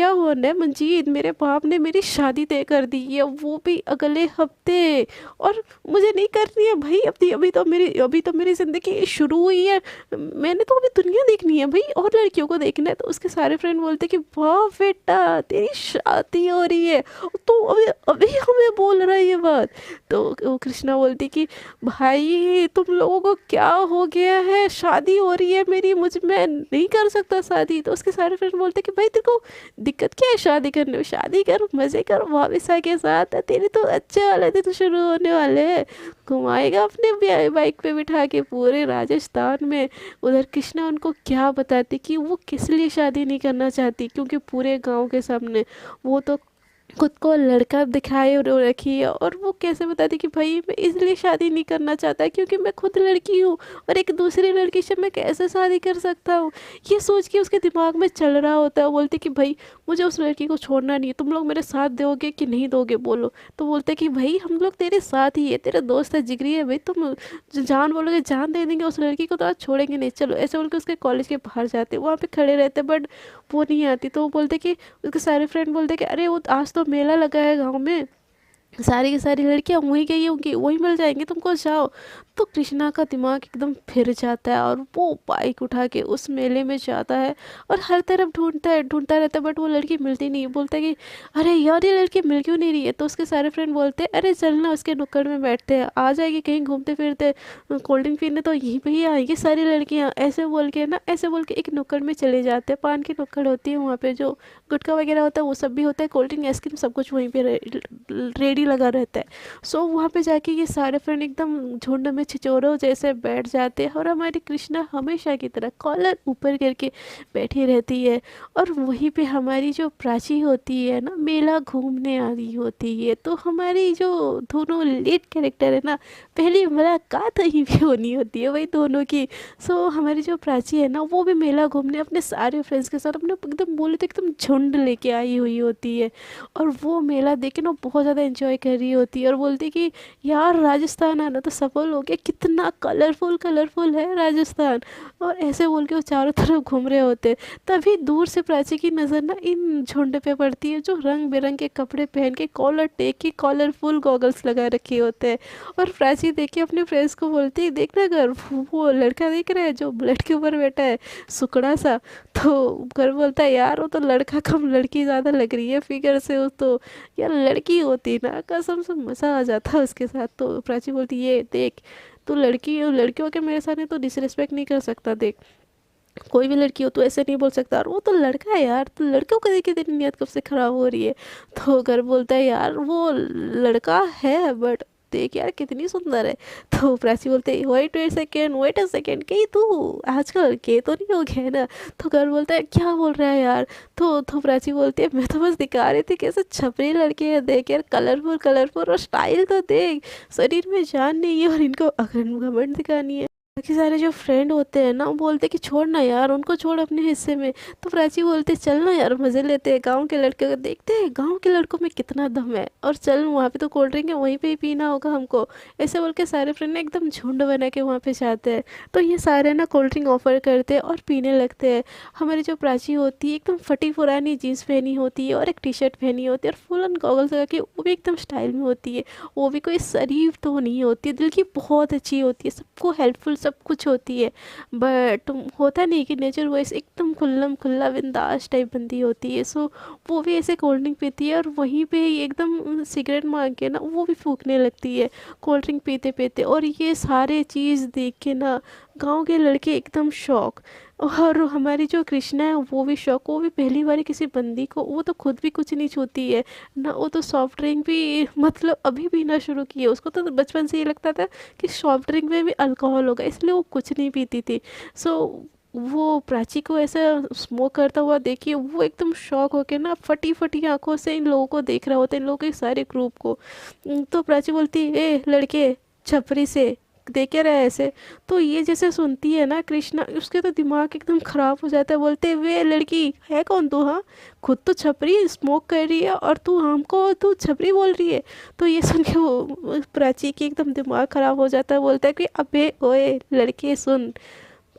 होना है मंजीत, मेरे बाप ने मेरी शादी तय कर दी है, वो भी अगले हफ्ते। और मुझे नहीं करनी है भाई, अभी तो मेरी ज़िंदगी शुरू हुई है, मैंने तो अभी दुनिया देखनी है भाई और लड़कियों को देखना है। तो उसके सारे फ्रेंड बोलते कि वाह बेटा तेरी शादी हो रही है, तो अभी अभी हमें बोल रहा है ये बात। तो वो कृष्णा बोलती कि भाई तुम लोगों को क्या हो गया है, शादी हो रही है मेरी, मैं नहीं कर सकता शादी। तो उसके सारे फ्रेंड बोलते कि भाई तेरे को दिक्कत क्या है शादी करने में, शादी कर मज़े कर भाविसा के साथ, तेरे तो अच्छे वाले दिन शुरू होने वाले हैं। घुमाएगा अपने बाइक पे बिठा के पूरे राजस्थान में। उधर कृष्णा उनको क्या बताती कि वो किस लिए शादी नहीं करना चाहती, क्योंकि पूरे गांव के सामने वो तो खुद को लड़का दिखाए और रखी है। और वो कैसे बताती कि भाई मैं इसलिए शादी नहीं करना चाहता क्योंकि मैं खुद लड़की हूँ और एक दूसरी लड़की से मैं कैसे शादी कर सकता हूँ, ये सोच के उसके दिमाग में चल रहा होता है। वो बोलती कि भाई मुझे उस लड़की को छोड़ना नहीं है, तुम लोग मेरे साथ दोगे कि नहीं दोगे बोलो। तो बोलते कि भाई हम लोग तेरे साथ ही है, तेरे दोस्त है, जिगरी है भाई, तुम जान बोलोगे जान दे देंगे उस लड़की को, तो आज छोड़ेंगे नहीं, चलो। ऐसे बोल के उसके कॉलेज के बाहर जाते, वहाँ पे खड़े रहते, बट वो नहीं आती। तो वो बोलते कि उसके सारे फ्रेंड बोलते कि अरे वो आज तो मेला लगा है गाँव में, सारी की सारी लड़कियां वहीं गई होंगी, वहीं मिल जाएंगी तुमको, जाओ। तो कृष्णा का दिमाग एकदम फिर जाता है और वो बाइक उठा के उस मेले में जाता है और हर तरफ ढूंढता है, ढूंढता रहता है, बट वो लड़की मिलती नहीं है। बोलता है कि अरे यार ये लड़की मिल क्यों नहीं रही है। तो उसके सारे फ्रेंड बोलते हैं अरे चलना उसके नुक्कड़ में बैठते हैं, आ जाएगी कहीं घूमते फिरते, कोल्ड ड्रिंक पीने तो यहीं पे ही आएंगी सारी लड़कियां। ऐसे बोल के ना, ऐसे बोल के एक नुक्कड़ में चले जाते हैं। पान की नुक्कड़ होती है वहाँ पे, जो गुटखा वगैरह होता है वो सब भी होता है, कोल्ड ड्रिंक आइसक्रीम सब कुछ वहीं पे रेडी लगा रहता है। सो वहाँ पे जाके ये सारे फ्रेंड एकदम झुंड में छिचोरों जैसे बैठ जाते हैं और हमारी कृष्णा हमेशा की तरह कॉलर ऊपर करके बैठी रहती है। और वहीं पे हमारी जो प्राची होती है ना, मेला घूमने आ रही होती है। तो हमारी जो दोनों लीड कैरेक्टर है ना, पहली मुलाकात वहीं पे होनी होती है वही दोनों की। सो हमारी जो प्राची है ना, वो भी मेला घूमने अपने सारे फ्रेंड्स के साथ, अपने एकदम बोले तो एकदम झुंड लेके आई हुई होती है। और वो मेला देख के ना बहुत ज़्यादा एंजॉय कर रही होती है और बोलती कि यार राजस्थान आना तो सफल हो गया, कितना कलरफुल कलरफुल है राजस्थान। और ऐसे बोल के वो चारों तरफ घूम रहे होते। तभी दूर से प्राची की नज़र ना इन झुंड पे पड़ती है, जो रंग बिरंगे के कपड़े पहन के कॉलर टेक के कलरफुल गॉगल्स लगा रखे होते हैं। और प्राची देख के अपने फ्रेंड्स को बोलती है देखना कर, वो लड़का देख रहा है जो बुलेट के ऊपर बैठा है, सुकड़ा सा। तो घर बोलता है यार वो तो लड़का कम लड़की ज़्यादा लग रही है फिगर से, वो तो यार लड़की होती ना, कसम से मज़ा आ जाता उसके साथ। तो प्राची बोलती ये देख, तू लड़की हो, लड़कियों के मेरे साथ तो डिसरिस्पेक्ट नहीं कर सकता, देख कोई भी लड़की हो तो ऐसे नहीं बोल सकता, और वो तो लड़का है यार, तो लड़कियों को देख के तेरी नीयत कब से खराब हो रही है। तो घर बोलता है यार वो लड़का है बट देख यार कितनी सुंदर है। तो प्राची बोलते हैं वेट अ सेकेंड, कहीं तू आजकल के तो नहीं हो गया है ना। तो घर बोलता है क्या बोल रहा है यार। तो प्राची बोलती है मैं तो बस दिखा रही थी कैसे छपरी लड़के हैं, देख यार कलरफुल कलरफुल, और स्टाइल तो देख, शरीर में जान नहीं है और इनको अगर घमंड दिखानी है। बाकी सारे जो फ्रेंड होते हैं ना, वो बोलते कि छोड़ ना यार, उनको छोड़ अपने हिस्से में। तो प्राची बोलते चल ना यार मज़े लेते हैं, गांव के लड़के को देखते हैं, गांव के लड़कों में कितना दम है, और चल वहाँ पे तो कोल्ड ड्रिंक है वहीं पे ही पीना होगा हमको। ऐसे बोल के सारे फ्रेंड ने एकदम झुंड बना के वहाँ पे जाते हैं। तो ये सारे ना कोल्ड ड्रिंक ऑफर करते हैं और पीने लगते हैं। हमारी जो प्राची होती है एकदम फटी पुरानी जीन्स पहनी होती है और एक टी शर्ट पहनी होती है और फुल ऑन गॉगल्स लगा के, वो भी एकदम स्टाइल में होती है। वो भी कोई शरीफ तो नहीं होती है, दिल की बहुत अच्छी होती है, सबको हेल्पफुल सब कुछ होती है। बट होता नहीं कि नेचर वाइज एकदम खुल्लम खुल्ला बिंदास टाइप बंदी होती है। सो वो भी ऐसे कोल्ड ड्रिंक पीती है और वहीं पे ही एकदम सिगरेट मांग के ना वो भी फूकने लगती है कोल्ड ड्रिंक पीते पीते। और ये सारे चीज़ देख के ना गांव के लड़के एकदम शौक, और हमारी जो कृष्णा है वो भी शौक। वो भी पहली बार किसी बंदी को, वो तो खुद भी कुछ नहीं छूती है ना, वो तो सॉफ्ट ड्रिंक भी मतलब अभी पीना शुरू की है। उसको तो बचपन से ये लगता था कि सॉफ्ट ड्रिंक में भी अल्कोहल होगा, इसलिए वो कुछ नहीं पीती थी। सो वो प्राची को ऐसा स्मोक करता हुआ देखिए, वो एकदम शॉक होके ना फटी फटी आंखों से इन लोगों को देख रहा होता है, इन लोगों के सारे ग्रुप को। तो प्राची बोलती ए लड़के छपरी से देखे रहे ऐसे। तो ये जैसे सुनती है ना कृष्णा, उसके तो दिमाग एकदम ख़राब हो जाता है। बोलते वे लड़की है कौन तू, हाँ खुद तो छपरी स्मोक कर रही है और तू छपरी बोल रही है। तो ये सुन के वो प्राची की एकदम दिमाग ख़राब हो जाता है। बोलता है कि अबे ओए लड़के सुन,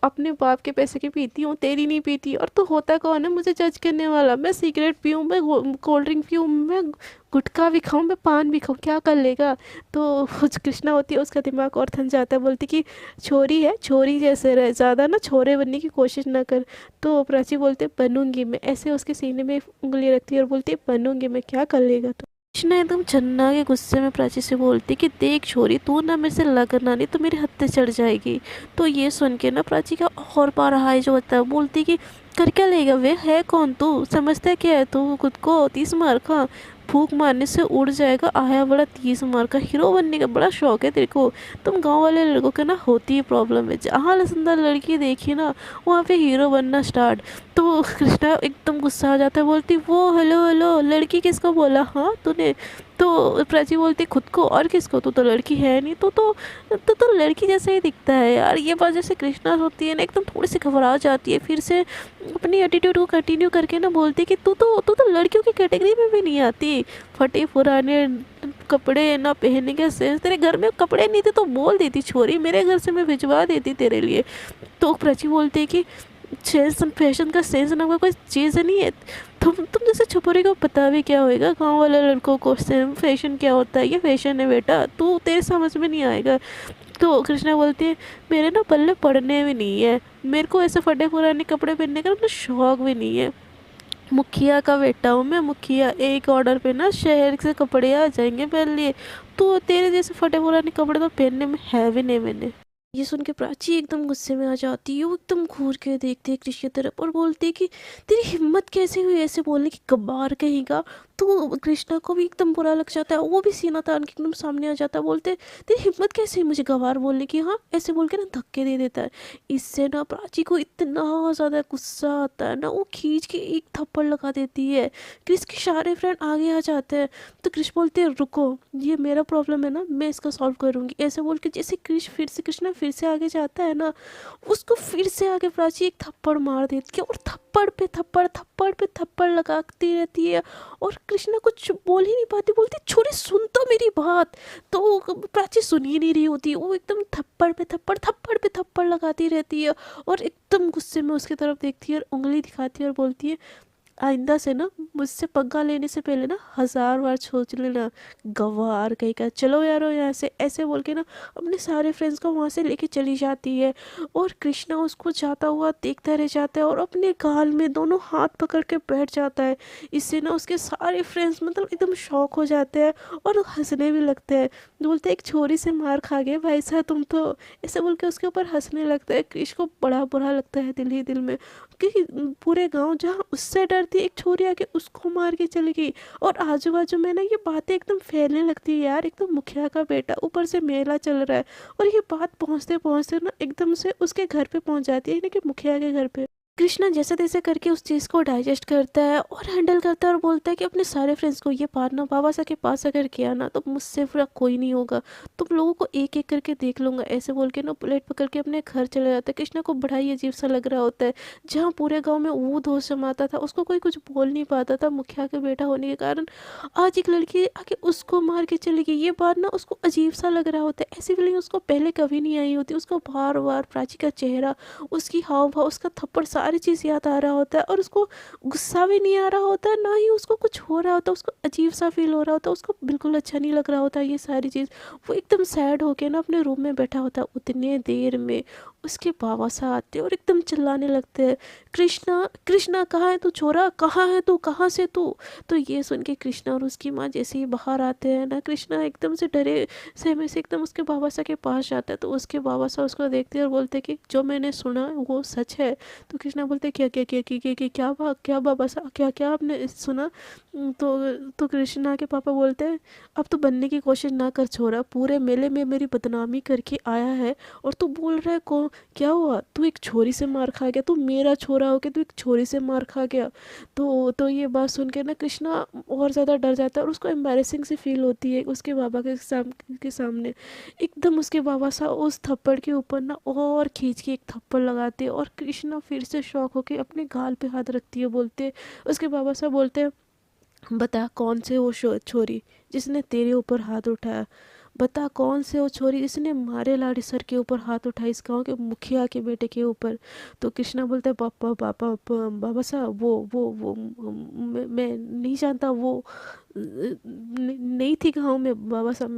अपने बाप के पैसे की पीती हूँ, तेरी नहीं पीती, और तू होता कौन है मुझे जज करने वाला। मैं सिगरेट पीऊँ, मैं कोल्ड ड्रिंक पीऊँ, मैं गुटखा भी खाऊँ, मैं पान भी खाऊँ, क्या कर लेगा। तो कुछ कृष्णा होती है, उसका दिमाग और थन जाता है। बोलती कि छोरी है, छोरी जैसे रहे, ज़्यादा ना छोरे बनने की कोशिश ना कर। तो प्राची बोलते बनूंगी मैं, ऐसे उसके सीने में उंगली रखती है और बोलती है बनूंगी मैं, क्या कर लेगा तू। कृष्णा एकदम चन्ना के गुस्से में प्राची से बोलती कि देख छोरी, तू ना मेरे से लगना नहीं तो मेरे हत्थे चढ़ जाएगी। तो ये सुन के ना प्राची का और पारा हाई जो होता है, बोलती कि कर क्या लेगा, वे है कौन तू, समझता है क्या है तू खुद को, 30 मार का फूक मारने से उड़ जाएगा, आया बड़ा 30 मार का, हीरो बनने का बड़ा शौक है तेरे को। तुम गांव वाले लड़कों के ना होती है प्रॉब्लम है, जहाँ सुंदर लड़की देखी ना वहाँ पे हीरो बनना स्टार्ट। तो कृष्णा एकदम गुस्सा आ जाता है, बोलती वो हेलो हेलो लड़की किसको बोला हाँ तूने। तो प्राची बोलती खुद को, और किसको, तू तो लड़की है नहीं, तो लड़की जैसे ही दिखता है यार। ये बात जैसे कृष्णा होती है ना, एकदम थोड़ी सी घबरा जाती है, फिर से अपनी एटीट्यूड को कंटिन्यू करके ना बोलती कि तू तो लड़कियों की कैटेगरी में भी नहीं आती, फटे पुराने कपड़े ना पहनने का सेंस, तेरे घर में कपड़े नहीं थे तो बोल देती छोरी, मेरे घर से मैं भिजवा देती तेरे लिए। तो प्राची बोलती है कि सेंस फैशन का सेंस नाम का कोई चीज़ नहीं है। तुम जैसे छुपोरे को पता भी क्या होएगा गांव वाले लड़कों को सेम फैशन क्या होता है, ये फैशन है बेटा, तू तेरे समझ में नहीं आएगा। तो कृष्णा बोलती है मेरे ना पल्ले पड़ने भी नहीं है, मेरे को ऐसे फटे पुराने कपड़े पहनने का ना शौक भी नहीं है। मुखिया का बेटा हूँ मैं, मुखिया, एक ऑर्डर पे ना शहर से कपड़े आ जाएंगे पहन लिए, तो तेरे जैसे फटे पुराने कपड़े तो पहनने में है भी नहीं मैंने। ये सुन के प्राची एकदम गुस्से में आ जाती है, वो एकदम घूर के देखती है कृष की तरफ और बोलती है कि तेरी हिम्मत कैसे हुई ऐसे बोलने की, गब्बार कहीं का। तो कृष्णा को भी एकदम बुरा लग जाता है, वो भी सीना तान के एकदम सामने आ जाता है, बोलते तेरी हिम्मत कैसे हुई मुझे गवार बोलने की, हाँ, ऐसे बोल के ना धक्के दे देता है। इससे ना प्राची को इतना ज़्यादा गुस्सा आता है ना, वो खींच के एक थप्पड़ लगा देती है। क्रिस के सारे फ्रेंड आगे आ जाते हैं, तो क्रिश बोलते हैं रुको, ये मेरा प्रॉब्लम है ना, मैं इसका सॉल्व करूँगी, ऐसे बोल के जैसे क्रिश फिर से कृष्णा फिर से आगे जाता है ना, उसको फिर से आगे प्राची एक थप्पड़ मार देती है और थप्पड़ पे थप्पड़, थप्पड़ पे थप्पड़ लगाती रहती है। और कृष्णा कुछ बोल ही नहीं पाती, बोलती छोरी सुन तो मेरी बात। तो प्राची सुन ही नहीं रही होती, वो एकदम थप्पड़ पे थप्पड़, थप्पड़ पे थप्पड़ लगाती रहती है और एकदम गुस्से में उसकी तरफ देखती है और उंगली दिखाती है और बोलती है आइंदा से ना मुझसे पंगा लेने से पहले ना 1000 बार सोच लेना, गवार कहीं का, चलो यारो यहाँ से, ऐसे बोल के ना अपने सारे फ्रेंड्स को वहाँ से लेके चली जाती है। और कृष्णा उसको जाता हुआ देखता रह जाता है और अपने गाल में दोनों हाथ पकड़ के बैठ जाता है। इससे ना उसके सारे फ्रेंड्स मतलब एकदम शॉक हो जाते हैं और हंसने भी लगते हैं, बोलते एक छोरी से मार खा गए भाई साहब तुम तो, ऐसे बोल के उसके ऊपर हंसने लगता है। कृष को बड़ा बुरा लगता है दिल ही दिल में, क्योंकि पूरे गांव जहाँ उससे डरती एक छोरी आके उसको मार के चली गई। और आजू बाजू में ना ये बातें एकदम फैलने लगती है, यार एकदम मुखिया का बेटा, ऊपर से मेला चल रहा है, और ये बात पहुंचते पहुंचते ना एकदम से उसके घर पे पहुंच जाती है, यानी कि मुखिया के घर पे। कृष्णा जैसे तैसे करके उस चीज़ को डाइजेस्ट करता है और हैंडल करता है और बोलता है कि अपने सारे फ्रेंड्स को ये बात ना बाबा साहब के पास अगर किया ना तो मुझसे पूरा कोई नहीं होगा, तुम लोगों को एक एक करके देख लूँगा, ऐसे बोल के ना प्लेट पकड़ के अपने घर चले जाता है। कृष्णा को बड़ा ही अजीब सा लग रहा होता है, जहाँ पूरे गाँव में वो दोष जमाता था, उसको कोई कुछ बोल नहीं पाता था मुखिया के बेटा होने के कारण, आज एक लड़की आके उसको मार के चली गई। ये बात ना उसको अजीब सा लग रहा होता है, ऐसी फीलिंग उसको पहले कभी नहीं आई होती। उसको बार बार प्राची का चेहरा, उसकी हाव भाव, उसका थप्पड़, सारी चीज़ याद आ रहा होता है और उसको गुस्सा भी नहीं आ रहा होता है, ना ही उसको कुछ हो रहा होता, उसको अजीब सा फील हो रहा होता, उसको बिल्कुल अच्छा नहीं लग रहा होता ये सारी चीज़। वो एकदम सैड होके ना अपने रूम में बैठा होता है। उतने देर में उसके बाबा सा आते और एकदम चिल्लाने लगते हैं, कृष्णा कृष्णा कहाँ है तू छोरा, कहाँ है तू, कहाँ से तू। तो ये सुन के कृष्णा और उसकी माँ जैसे ही बाहर आते हैं ना, कृष्णा एकदम से डरे सहमे से एकदम उसके बाबा सा के पास जाता है। तो उसके बाबा सा उसको देखते हैं और बोलते हैं कि जो मैंने सुना वो सच है। तो कृष्णा बोलते क्या क्या क्या क्या क्या क्या क्या बाबा सा, क्या क्या आपने सुना। तो कृष्णा के पापा बोलते हैं अब तो बनने की कोशिश ना कर छोरा, पूरे मेले में मेरी बदनामी करके आया है और तू बोल रहा है को क्या हुआ, तू एक छोरी से मार खा गया, तू मेरा छोरा हो के तू एक छोरी से मार खा गया। तो ये बात सुन के ना कृष्णा और ज़्यादा डर जाता है और उसको एम्बैरेसिंग सी फील होती है उसके बाबा के सामने। एकदम उसके बाबा सा उस थप्पड़ के ऊपर ना और खींच के एक थप्पड़ लगाते हैं और कृष्णा फिर से शॉक होके अपने गाल पे हाथ रखती है। बोलते उसके बाबा साहब बोलते हैं बता कौन से वो छोरी जिसने तेरे ऊपर हाथ उठाया, बता कौन से वो छोरी जिसने मारे लाड़ी सर के ऊपर हाथ उठाया इस गाँव के मुखिया के बेटे के ऊपर। तो कृष्णा बोलता है पापा पापा बाबा साहब वो मैं नहीं जानता, वो नहीं थी गाँव में बाबा साहब,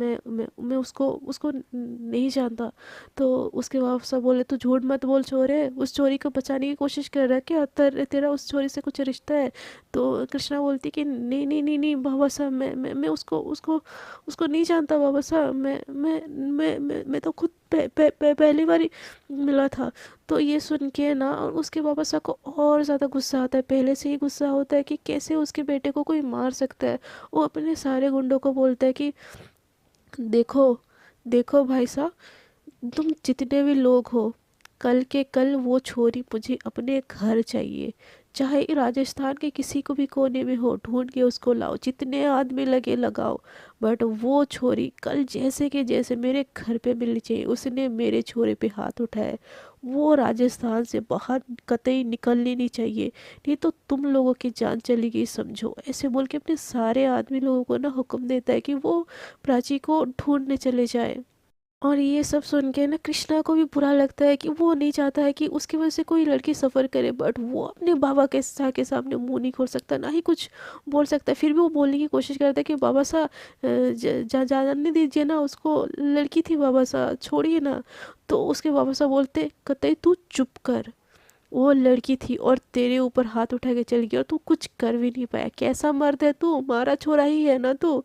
मैं उसको उसको नहीं जानता। तो उसके बाबा साहब बोले तू झूठ मत बोल छोरे, उस चोरी को बचाने की कोशिश कर रहा है क्या, तेरा उस चोरी से कुछ रिश्ता है। तो कृष्णा बोलती कि नहीं नहीं नहीं नहीं बाबा साहब, मैं उसको उसको उसको नहीं जानता बाबा साहब, मैं तो खुद पहली बार ही मिला था। तो ये सुन के ना उसके बाबा साहब को और ज़्यादा गुस्सा आता है, पहले से ही गुस्सा होता है कि कैसे उसके बेटे को कोई मार सकता है। वो अपने सारे गुंडों को बोलता है कि देखो देखो भाई साहब, तुम जितने भी लोग हो, कल के कल वो छोरी मुझे अपने घर चाहिए, चाहे राजस्थान के किसी को भी कोने में हो, ढूंढ के उसको लाओ, जितने आदमी लगे लगाओ, बट वो छोरी कल जैसे के जैसे मेरे घर पे मिलनी चाहिए। उसने मेरे छोरे पे हाथ उठाया, वो राजस्थान से बाहर कतई निकलनी नहीं चाहिए, नहीं तो तुम लोगों की जान चली गई समझो। ऐसे बोल के अपने सारे आदमी लोगों को ना हुक्म देता है कि वो प्राची को ढूंढने चले जाए। और ये सब सुन के ना कृष्णा को भी बुरा लगता है कि वो नहीं चाहता है कि उसकी वजह से कोई लड़की सफ़र करे, बट वो अपने बाबा के सामने मुंह नहीं खोल सकता, ना ही कुछ बोल सकता है। फिर भी वो बोलने की कोशिश करता है कि बाबा साहब जाने दीजिए ना उसको, लड़की थी बाबा साहब, छोड़िए ना। तो उसके बाबा साहब बोलते, कहते तू चुप कर, वो लड़की थी और तेरे ऊपर हाथ उठा के चली गई और तू कुछ कर भी नहीं पाया, कैसा मर्द है तू, हमारा छोरा ही है ना तू,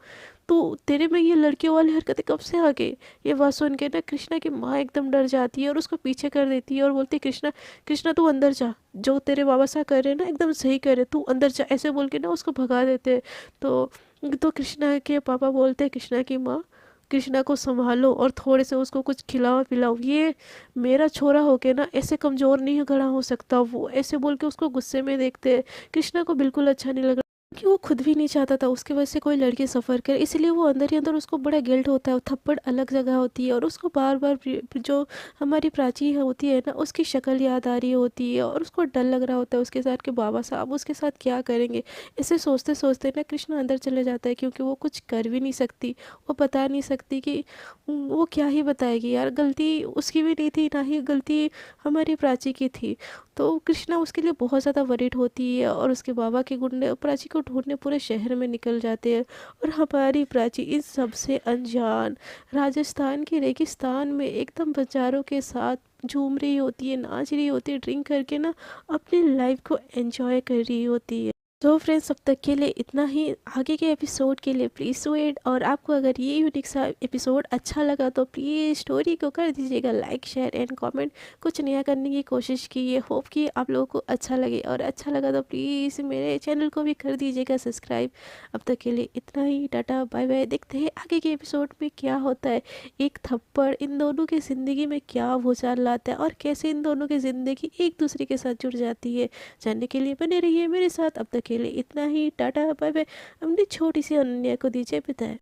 तो तेरे में ये लड़कियों वाली हरकतें कब से आ गई। ये बात सुन के ना कृष्णा की माँ एकदम डर जाती है और उसको पीछे कर देती है और बोलती है, कृष्णा कृष्णा तू अंदर जा, जो तेरे बाबा साहब कर रहे हैं ना एकदम सही कर रहे, तू अंदर जा, ऐसे बोल के ना उसको भगा देते हैं। तो कृष्णा के पापा बोलते हैं कृष्णा की माँ, कृष्णा को संभालो और थोड़े से उसको कुछ खिलाओ पिलाओ, ये मेरा छोरा होके ना ऐसे कमज़ोर नहीं खड़ा हो सकता। वो ऐसे बोल के उसको गुस्से में देखते हैं। कृष्णा को बिल्कुल अच्छा नहीं लग रहा कि वो खुद भी नहीं चाहता था उसकी वजह से कोई लड़की सफ़र करे, इसलिए वो अंदर ही अंदर उसको बड़ा गिल्ट होता है। वो थप्पड़ अलग जगह होती है और उसको बार बार जो हमारी प्राची है होती है ना उसकी शक्ल याद आ रही होती है और उसको डर लग रहा होता है उसके साथ कि बाबा साहब उसके साथ क्या करेंगे। ऐसे सोचते सोचते ना कृष्णा अंदर चले जाता है, क्योंकि वो कुछ कर भी नहीं सकती, वो बता नहीं सकती कि वो क्या ही बताएगी यार, गलती उसकी भी नहीं थी, ना ही गलती हमारी प्राची की थी। तो कृष्णा उसके लिए बहुत ज़्यादा वरीड होती है और उसके बाबा के गुंडे प्राची को ढूंढने पूरे शहर में निकल जाते हैं। और हमारी प्राची इन सब से अनजान राजस्थान के रेगिस्तान में एकदम बाजारों के साथ झूम रही होती है, नाच रही होती है, ड्रिंक करके ना अपनी लाइफ को एंजॉय कर रही होती है। तो फ्रेंड्स अब तक के लिए इतना ही, आगे के एपिसोड के लिए प्लीज़ वेट। और आपको अगर ये यूनिक सा एपिसोड अच्छा लगा तो प्लीज़ स्टोरी को कर दीजिएगा लाइक शेयर एंड कमेंट, कुछ नया करने की कोशिश कीजिए। होप कि आप लोगों को अच्छा लगे, और अच्छा लगा तो प्लीज़ मेरे चैनल को भी कर दीजिएगा सब्सक्राइब। अब तक के लिए इतना ही, टाटा बाय बाय। देखते हैं आगे के एपिसोड में क्या होता है, एक थप्पड़ इन दोनों की ज़िंदगी में क्या भूचाल लाता है और कैसे इन दोनों की ज़िंदगी एक दूसरे के साथ जुड़ जाती है। जानने के लिए बने रहिए मेरे साथ। अब तक के लिए इतना ही, टाटा बाय बाय। अपनी छोटी सी अनन्या को दीजिए विदाई।